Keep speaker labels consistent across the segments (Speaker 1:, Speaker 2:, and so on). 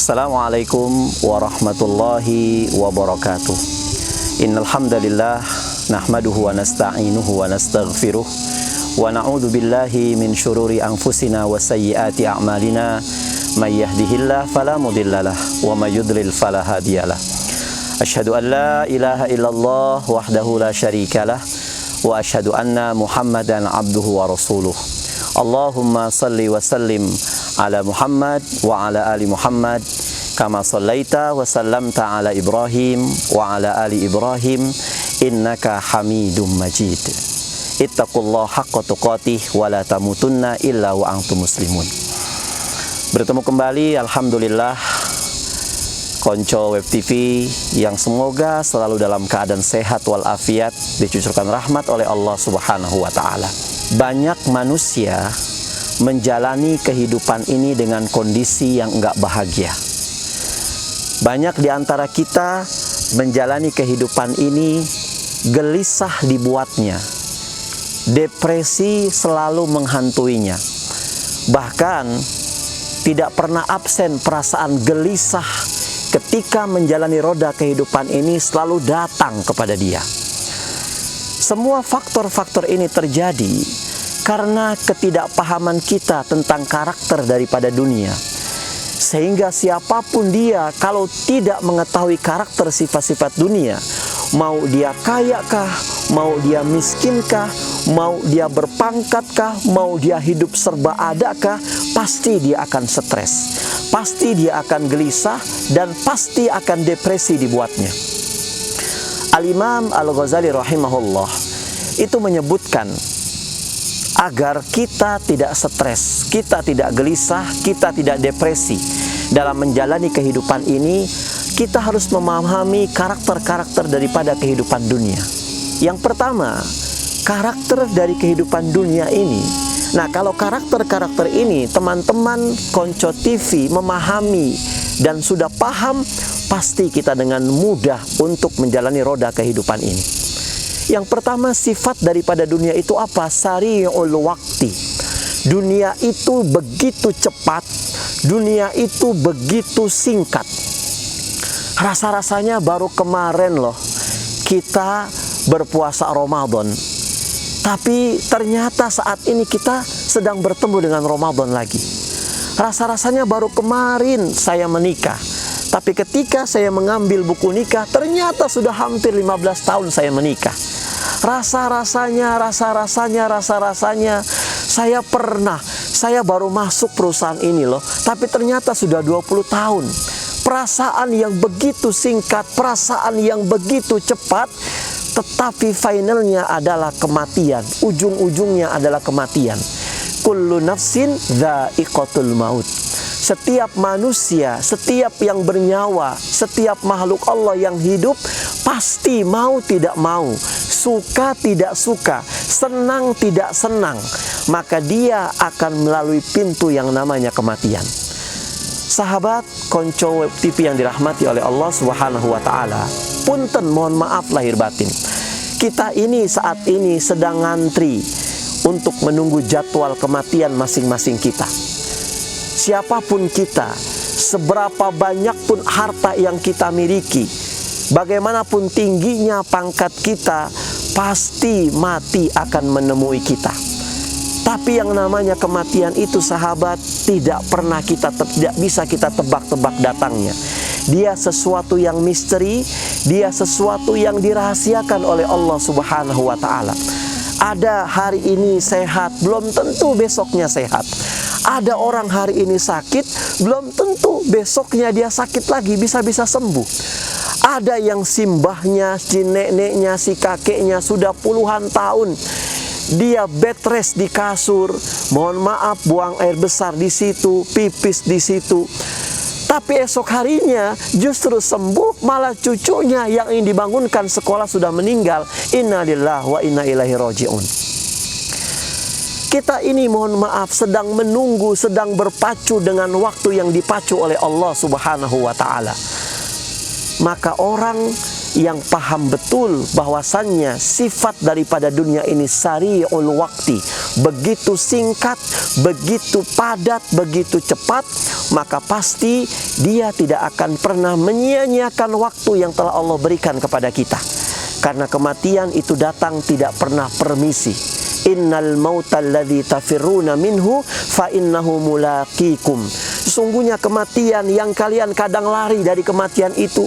Speaker 1: Assalamualaikum warahmatullahi wabarakatuh. Innal hamdalillah nahmaduhu wa nasta'inuhu wa nastaghfiruh wa na'udzu billahi min syururi anfusina wa sayyiati a'malina may yahdihillahu fala mudhillalah wa may yudlil fala hadiyalah. Asyhadu an la ilaha illallah wahdahu la syarikalah wa asyhadu anna Muhammadan abduhu wa rasuluh. Allahumma salli wa sallim ala Muhammad wa ala ali Muhammad kama sallaita wa sallamta ala Ibrahim wa ala ali Ibrahim innaka Hamidum Majid. Ittaqullah haqqa tuqatih wa la tamutunna illa wa antum muslimun. Bertemu kembali alhamdulillah konco Web TV yang semoga selalu dalam keadaan sehat walafiat, dicucurkan rahmat oleh Allah Subhanahu wa taala. Banyak manusia menjalani kehidupan ini dengan kondisi yang enggak bahagia. Banyak di antara kita menjalani kehidupan ini gelisah dibuatnya. Depresi selalu menghantuinya. Bahkan tidak pernah absen perasaan gelisah ketika menjalani roda kehidupan ini selalu datang kepada dia. Semua faktor-faktor ini terjadi karena ketidakpahaman kita tentang karakter daripada dunia. Sehingga siapapun dia kalau tidak mengetahui karakter sifat-sifat dunia, mau dia kaya kah, mau dia miskin kah, mau dia berpangkat kah, mau dia hidup serba ada kah, pasti dia akan stres, pasti dia akan gelisah, dan pasti akan depresi dibuatnya. Al-Imam Al-Ghazali rahimahullah itu menyebutkan agar kita tidak stres, kita tidak gelisah, kita tidak depresi dalam menjalani kehidupan ini, kita harus memahami karakter-karakter daripada kehidupan dunia. Yang pertama, karakter dari kehidupan dunia ini. Nah, kalau karakter-karakter ini teman-teman konco TV memahami dan sudah paham, pasti kita dengan mudah untuk menjalani roda kehidupan ini. Yang pertama, sifat daripada dunia itu apa? Sari'ul waqti. Dunia itu begitu cepat, dunia itu begitu singkat. Rasa-rasanya baru kemarin loh kita berpuasa Ramadan, tapi ternyata saat ini kita sedang bertemu dengan Ramadan lagi. Rasa-rasanya baru kemarin saya menikah, tapi ketika saya mengambil buku nikah, ternyata sudah hampir 15 tahun saya menikah. Rasa-rasanya, saya baru masuk perusahaan ini loh, tapi ternyata sudah 20 tahun. Perasaan yang begitu singkat, perasaan yang begitu cepat, tetapi finalnya adalah kematian. Ujung-ujungnya adalah kematian. Kullu nafsin dha'iqatul maut. Setiap manusia, setiap yang bernyawa, setiap makhluk Allah yang hidup, pasti mau tidak mau, suka tidak suka, senang tidak senang, maka dia akan melalui pintu yang namanya kematian. Sahabat konco Web TV yang dirahmati oleh Allah Subhanahu wa taala, punten mohon maaf lahir batin. Kita ini saat ini sedang ngantri untuk menunggu jadwal kematian masing-masing kita. Siapapun kita, seberapa banyak pun harta yang kita miliki, bagaimanapun tingginya pangkat kita, pasti mati akan menemui kita. Tapi yang namanya kematian itu sahabat tidak bisa kita tebak-tebak datangnya. Dia sesuatu yang misteri, dia sesuatu yang dirahasiakan oleh Allah Subhanahu wa taala. Ada hari ini sehat, belum tentu besoknya sehat. Ada orang hari ini sakit, belum tentu besoknya dia sakit lagi, bisa-bisa sembuh. Ada yang simbahnya, si neneknya, si kakeknya sudah puluhan tahun, dia bed rest di kasur, mohon maaf buang air besar di situ, pipis di situ. Tapi esok harinya justru sembuh, malah cucunya yang ingin dibangunkan sekolah sudah meninggal. Inna lillahi wa inna ilaihi raji'un. Kita ini mohon maaf sedang menunggu, sedang berpacu dengan waktu yang dipacu oleh Allah Subhanahu wa taala. Maka orang yang paham betul bahwasannya sifat daripada dunia ini sari'ul waqti, begitu singkat, begitu padat, begitu cepat, maka pasti dia tidak akan pernah menyia-nyiakan waktu yang telah Allah berikan kepada kita. Karena kematian itu datang tidak pernah permisi. Innal mautal ladzi tafirruna minhu fa innahu mulaqikum. Sesungguhnya kematian yang kalian kadang lari dari kematian itu,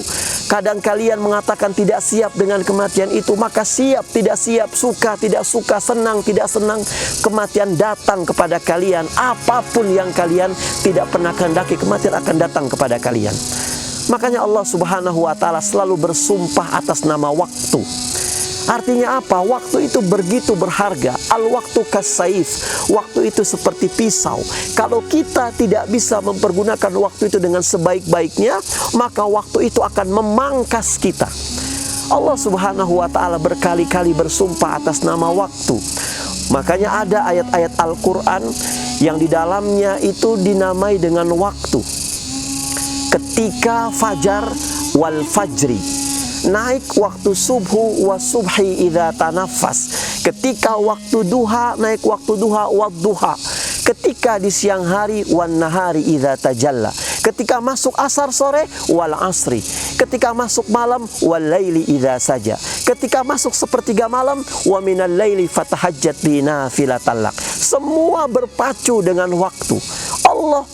Speaker 1: kadang kalian mengatakan tidak siap dengan kematian itu, maka siap tidak siap, suka tidak suka, senang tidak senang, kematian datang kepada kalian. Apapun yang kalian tidak pernah kehendaki, kematian akan datang kepada kalian. Makanya Allah Subhanahu wa ta'ala selalu bersumpah atas nama waktu. Artinya apa? Waktu itu begitu berharga. Al-waktu kasaif. Waktu itu seperti pisau. Kalau kita tidak bisa mempergunakan waktu itu dengan sebaik-baiknya, maka waktu itu akan memangkas kita. Allah Subhanahu wa ta'ala berkali-kali bersumpah atas nama waktu. Makanya ada ayat-ayat Al-Quran yang di dalamnya itu dinamai dengan waktu. Ketika fajar wal fajri, naik waktu subuh wa subhi idza tanaffas. Ketika waktu duha, naik waktu duha wa duha. Ketika di siang hari wan nahari idza tajalla. Ketika masuk asar sore wal asri. Ketika masuk malam wal laili idza saja. Ketika masuk sepertiga malam wa minal laili fatahajjat bi nafilatal lak. Semua berpacu dengan waktu. Allah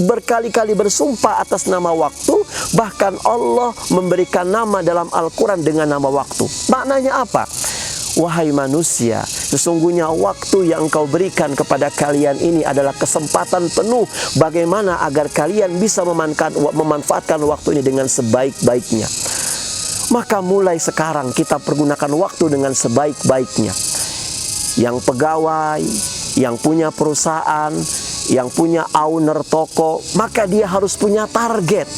Speaker 1: berkali-kali bersumpah atas nama waktu, bahkan Allah memberikan nama dalam Al-Quran dengan nama waktu. Maknanya apa? Wahai manusia, sesungguhnya waktu yang engkau berikan kepada kalian ini adalah kesempatan penuh bagaimana agar kalian bisa memanfaatkan waktu ini dengan sebaik-baiknya. Maka mulai sekarang kita pergunakan waktu dengan sebaik-baiknya. Yang pegawai, yang punya perusahaan, yang punya owner toko, maka dia harus punya target.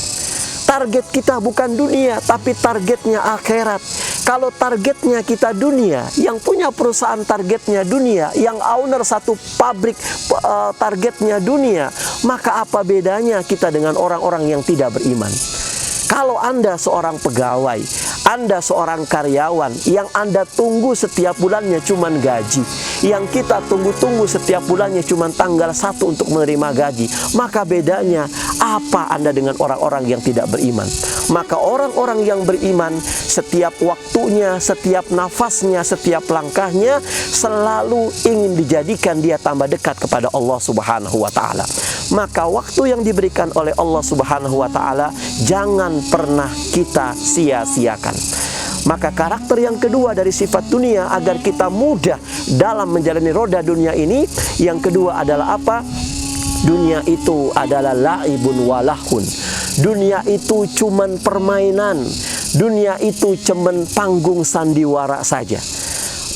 Speaker 1: Target kita bukan dunia, tapi targetnya akhirat. Kalau targetnya kita dunia, yang punya perusahaan targetnya dunia, yang owner satu pabrik targetnya dunia, maka apa bedanya kita dengan orang-orang yang tidak beriman? Kalau Anda seorang pegawai, Anda seorang karyawan, yang Anda tunggu setiap bulannya cuman gaji, yang kita tunggu-tunggu setiap bulannya cuman tanggal 1 untuk menerima gaji, maka bedanya apa Anda dengan orang-orang yang tidak beriman? Maka orang-orang yang beriman, setiap waktunya, setiap nafasnya, setiap langkahnya selalu ingin dijadikan dia tambah dekat kepada Allah Subhanahu wa ta'ala. Maka waktu yang diberikan oleh Allah Subhanahu wa ta'ala jangan pernah kita sia-siakan. Maka karakter yang kedua dari sifat dunia agar kita mudah dalam menjalani roda dunia ini, yang kedua adalah apa? Dunia itu adalah la'ibun walahun. Dunia itu cuman permainan. Dunia itu cuman panggung sandiwara saja.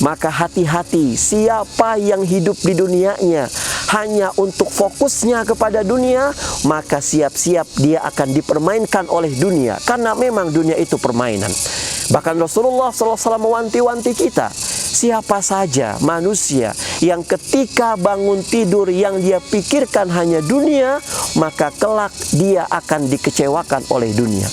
Speaker 1: Maka hati-hati, siapa yang hidup di dunianya hanya untuk fokusnya kepada dunia, maka siap-siap dia akan dipermainkan oleh dunia. Karena memang dunia itu permainan. Bahkan Rasulullah SAW mewanti-wanti kita, siapa saja manusia yang ketika bangun tidur yang dia pikirkan hanya dunia, maka kelak dia akan dikecewakan oleh dunia.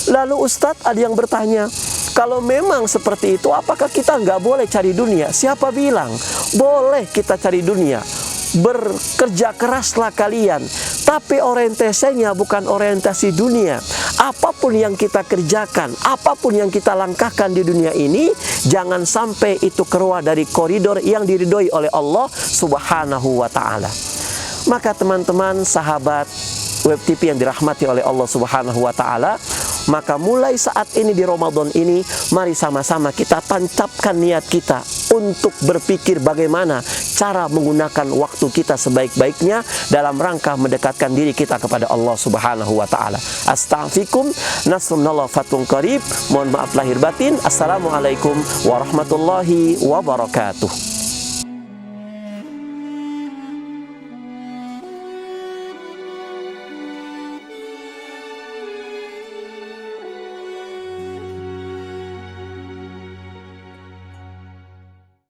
Speaker 1: Lalu Ustadz, ada yang bertanya, kalau memang seperti itu, apakah kita nggak boleh cari dunia? Siapa bilang? Boleh kita cari dunia. Bekerja keraslah kalian, tapi orientasinya bukan orientasi dunia. Apapun yang kita kerjakan, apapun yang kita langkahkan di dunia ini, jangan sampai itu keluar dari koridor yang diridhoi oleh Allah Subhanahu wa ta'ala. Maka teman-teman, sahabat Web TV yang dirahmati oleh Allah Subhanahu wa ta'ala, maka mulai saat ini di Ramadan ini, mari sama-sama kita tancapkan niat kita untuk berpikir bagaimana cara menggunakan waktu kita sebaik-baiknya dalam rangka mendekatkan diri kita kepada Allah Subhanahu wa ta'ala. Astaghfirukum, nasrullah fatun qarib. Mohon maaf lahir batin. Assalamualaikum warahmatullahi wabarakatuh.